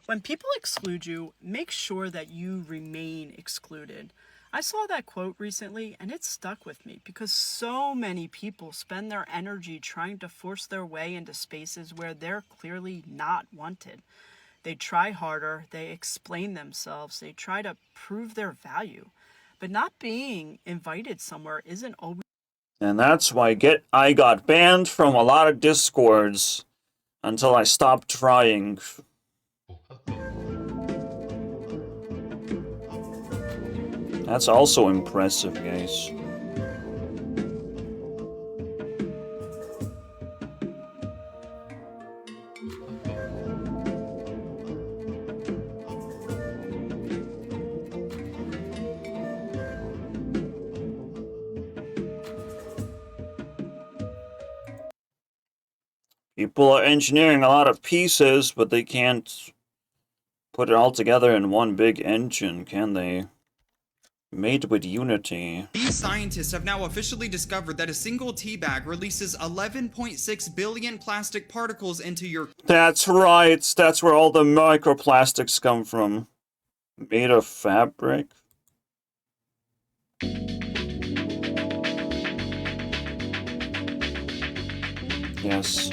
When people exclude you, make sure that you remain excluded. I saw that quote recently and it stuck with me because so many people spend their energy trying to force their way into spaces where they're clearly not wanted. They try harder, they explain themselves, they try to prove their value. But not being invited somewhere isn't always... And that's why I got banned from a lot of Discords until I stopped trying. That's also impressive, guys. People are engineering a lot of pieces, but they can't put it all together in one big engine, can they? Made with Unity. These scientists have now officially discovered that a single tea bag releases 11.6 billion plastic particles into your... That's right. That's where all the microplastics come from. Made of fabric. Yes.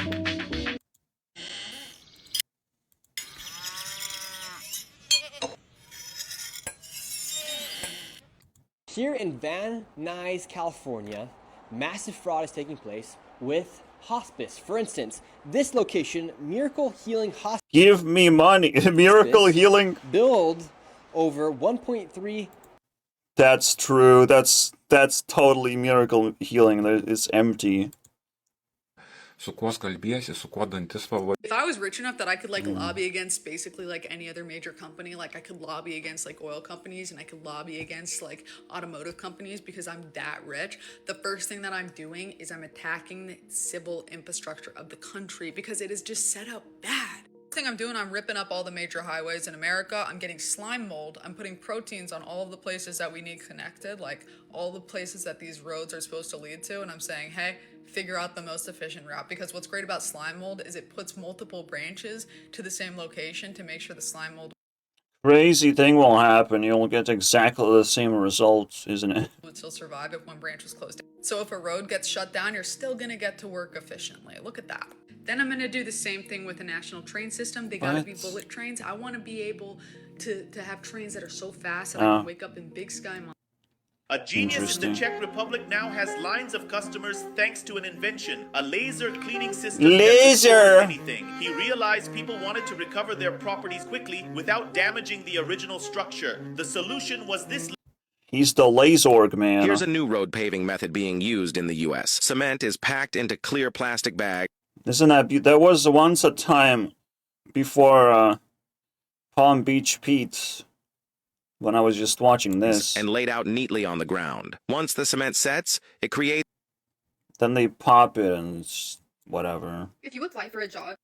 Here in Van Nuys, California, massive fraud is taking place with hospice. For instance, this location, Miracle Healing Hospice. Give me money. Miracle Healing. Billed over 1.3. That's true. That's totally Miracle Healing. It's empty. Su kuo skalbiesi, su kuo dantis pavadinti. If I was rich enough that I could like lobby against basically like any other major company, like I could lobby against like oil companies and I could lobby against like automotive companies because I'm that rich, the first thing that I'm doing is I'm attacking the civil infrastructure of the country because it is just set up bad. Thing I'm doing, I'm ripping up all the major highways in America. I'm getting slime mold. I'm putting proteins on all of the places that we need connected, like all the places that these roads are supposed to lead to. And I'm saying, hey, figure out the most efficient route, because what's great about slime mold is it puts multiple branches to the same location to make sure the slime mold Crazy thing will happen. You'll get exactly the same results, isn't it? would still survive if one branch was closed down. So if a road gets shut down, you're still gonna get to work efficiently. Look at that. Then I'm gonna do the same thing with the national train system. They gotta be bullet trains. I wanna be able to have trains that are so fast that I can wake up in Big Sky Mountain. A genius in the Czech Republic now has lines of customers thanks to an invention, a laser cleaning system that restores anything. He realized people wanted to recover their properties quickly without damaging the original structure. The solution was this. He's the Lazorg man. Here's a new road paving method being used in the U.S. Cement is packed into clear plastic bags. Isn't that there was once a time before Palm Beach Pete when I was just watching this. And laid out neatly on the ground. Once the cement sets, it creates... Then they pop it and whatever. If you apply for a job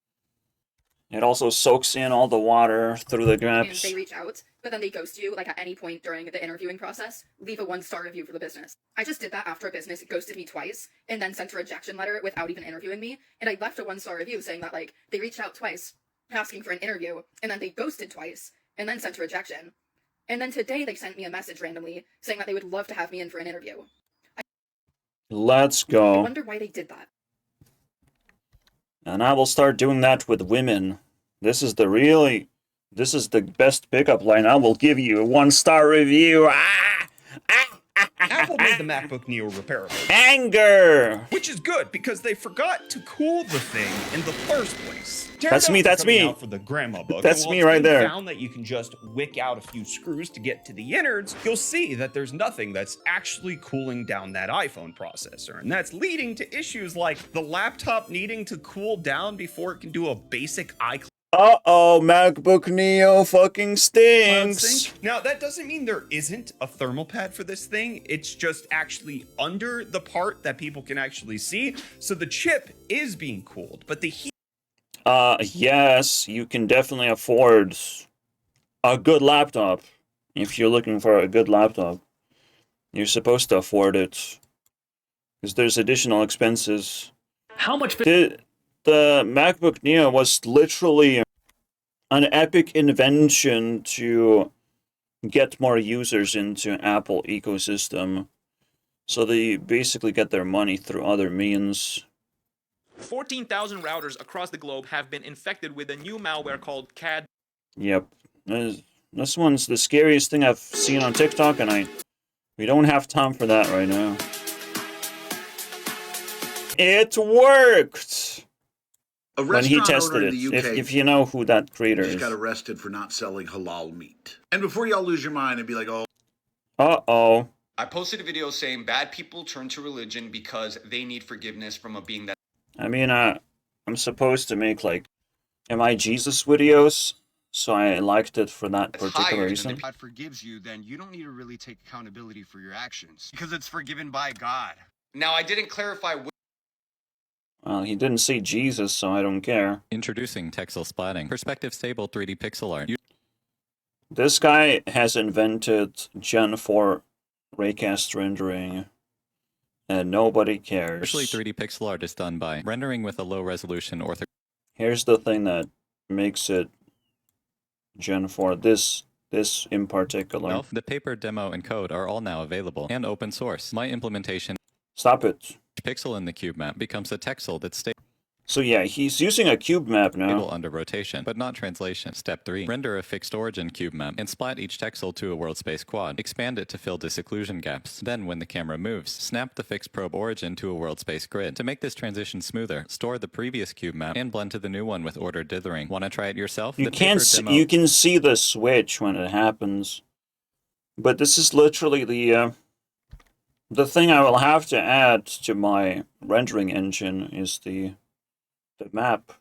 It also soaks in all the water through the and gaps. they reach out, but then they ghost you, like, at any point during the interviewing process, leave a 1-star review for the business. I just did that after a business ghosted me twice, and then sent a rejection letter without even interviewing me, and I left a 1-star review saying that, like, they reached out twice, asking for an interview, and then they ghosted twice, and then sent a rejection. And then today they sent me a message randomly, saying that they would love to have me in for an interview. Let's I go. wonder why they did that. And I will start doing that with women. This is the best pickup line. I will give you a 1-star review. Apple made the MacBook Neo repairable. Anger! Which is good, because they forgot to cool the thing in the first place. That's me, that's me. Out for the grandma book. That's me right there. Found that you can just wick out a few screws to get to the innards, you'll see that there's nothing that's actually cooling down that iPhone processor. And that's leading to issues like the laptop needing to cool down before it can do a basic iCloud. Uh-oh, MacBook Neo fucking stinks. Now, that doesn't mean there isn't a thermal pad for this thing. It's just actually under the part that people can actually see. So the chip is being cooled, but the heat... Yes, you can definitely afford a good laptop. If you're looking for a good laptop, you're supposed to afford it. Because there's additional expenses. How much... The MacBook Neo was literally an epic invention to get more users into Apple ecosystem. So they basically get their money through other means. 14,000 routers across the globe have been infected with a new malware called CAD. Yep. This one's the scariest thing I've seen on TikTok, and we don't have time for that right now. It worked! When he tested it, if you know who that creator is. Just got arrested for not selling halal meat. And before y'all lose your mind and be like, oh. Uh-oh. I posted a video saying bad people turn to religion because they need forgiveness from a being that... I mean, I'm supposed to make, like, Am I Jesus videos, so I liked it for that particular reason. If God forgives you, then you don't need to really take accountability for your actions. Because it's forgiven by God. Now, I didn't clarify... Well, he didn't say Jesus, so I don't care. Introducing Texel Splatting, perspective stable 3D pixel art. This guy has invented Gen 4 raycast rendering, and nobody cares. Usually 3D pixel art is done by rendering with a low resolution ortho. Here's the thing that makes it Gen 4, this in particular. Well, the paper, demo, and code are all now available, and open source. My implementation... Stop it. Pixel in the cube map becomes a texel that's stable. So yeah, he's using a cube map now. Under rotation, but not translation. Step 3. Render a fixed origin cube map and splat each texel to a world space quad. Expand it to fill disocclusion gaps. Then, when the camera moves, snap the fixed probe origin to a world space grid. To make this transition smoother, store the previous cube map and blend to the new one with ordered dithering. Want to try it yourself? You can see the switch when it happens. But this is literally the thing I will have to add to my rendering engine is the map.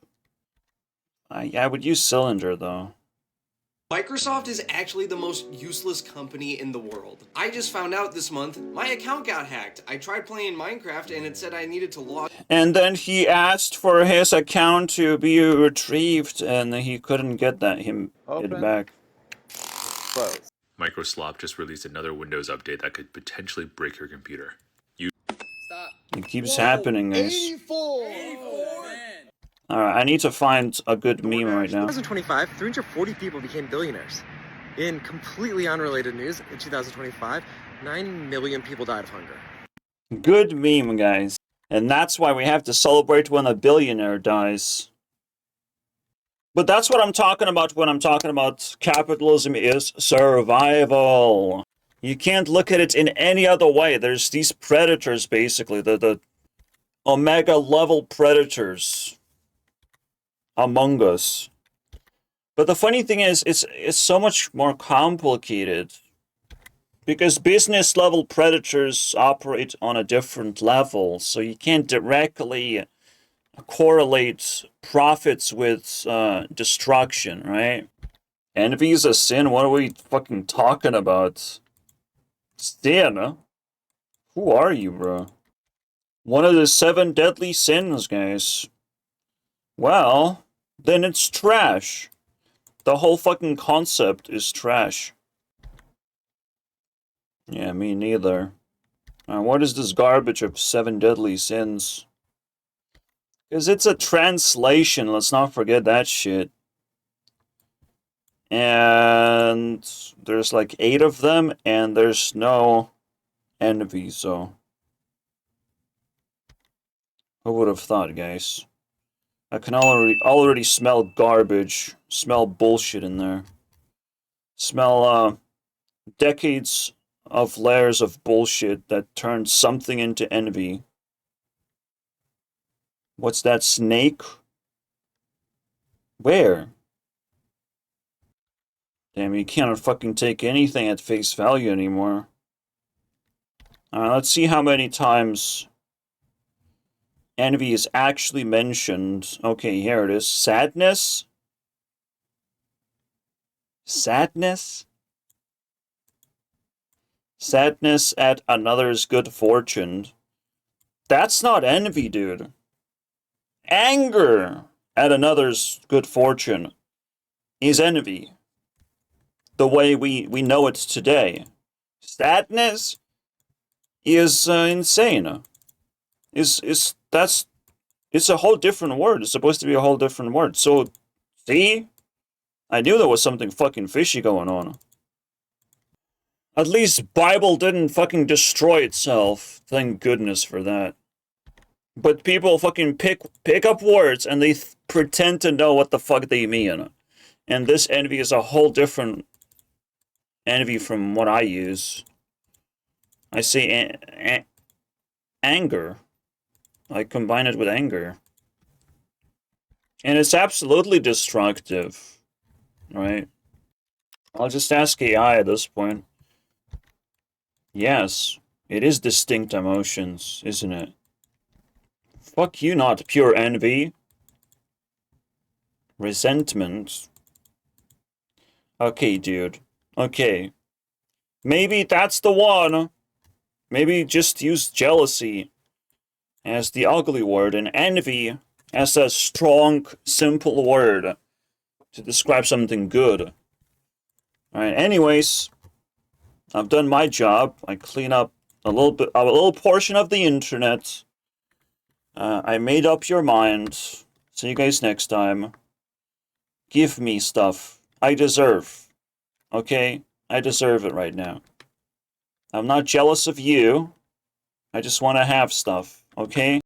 I would use Cylinder, though. Microsoft is actually the most useless company in the world. I just found out this month my account got hacked. I tried playing Minecraft and it said I needed to log. And then he asked for his account to be retrieved, and he couldn't get it back. Close. Microsoft just released another Windows update that could potentially break your computer. It keeps happening, guys. 84. Alright, I need to find a good meme right now. 2025, 340 people became billionaires. In completely unrelated news, in 2025, 9 million people died of hunger. Good meme, guys. And that's why we have to celebrate when a billionaire dies. But that's what I'm talking about when I'm talking about capitalism is survival. You can't look at it in any other way. There's these predators, basically, the omega level predators among us. But the funny thing is, it's so much more complicated. Because business level predators operate on a different level, so you can't directly correlate profits with destruction, right? Envy is a sin? What are we fucking talking about? Sin? Who are you, bro? One of the 7 deadly sins, guys. Well, then it's trash. The whole fucking concept is trash. Yeah, me neither. What is this garbage of 7 deadly sins? Because it's a translation, let's not forget that shit. And there's like 8 of them, and there's no envy, so... Who would have thought, guys? I can already smell garbage, smell bullshit in there. Smell, decades of layers of bullshit that turned something into envy. What's that, snake? Where? Damn, you can't fucking take anything at face value anymore. Alright, let's see how many times envy is actually mentioned. Okay, here it is. Sadness? Sadness? Sadness at another's good fortune. That's not envy, dude. Anger at another's good fortune is envy. The way we know it today. Sadness is insane. It's a whole different word. It's supposed to be a whole different word. So, see? I knew there was something fucking fishy going on. At least Bible didn't fucking destroy itself. Thank goodness for that. But people fucking pick up words and they pretend to know what the fuck they mean. And this envy is a whole different envy from what I use. I say anger. I combine it with anger. And it's absolutely destructive. Right? I'll just ask AI at this point. Yes, it is distinct emotions, isn't it? Fuck you, not pure envy. Resentment. Okay, dude. Okay. Maybe that's the one. Maybe just use jealousy as the ugly word and envy as a strong, simple word to describe something good. Alright, anyways, I've done my job. I clean up a little portion of the internet. I made up your mind. See you guys next time. Give me stuff I deserve. Okay? I deserve it right now. I'm not jealous of you. I just want to have stuff. Okay?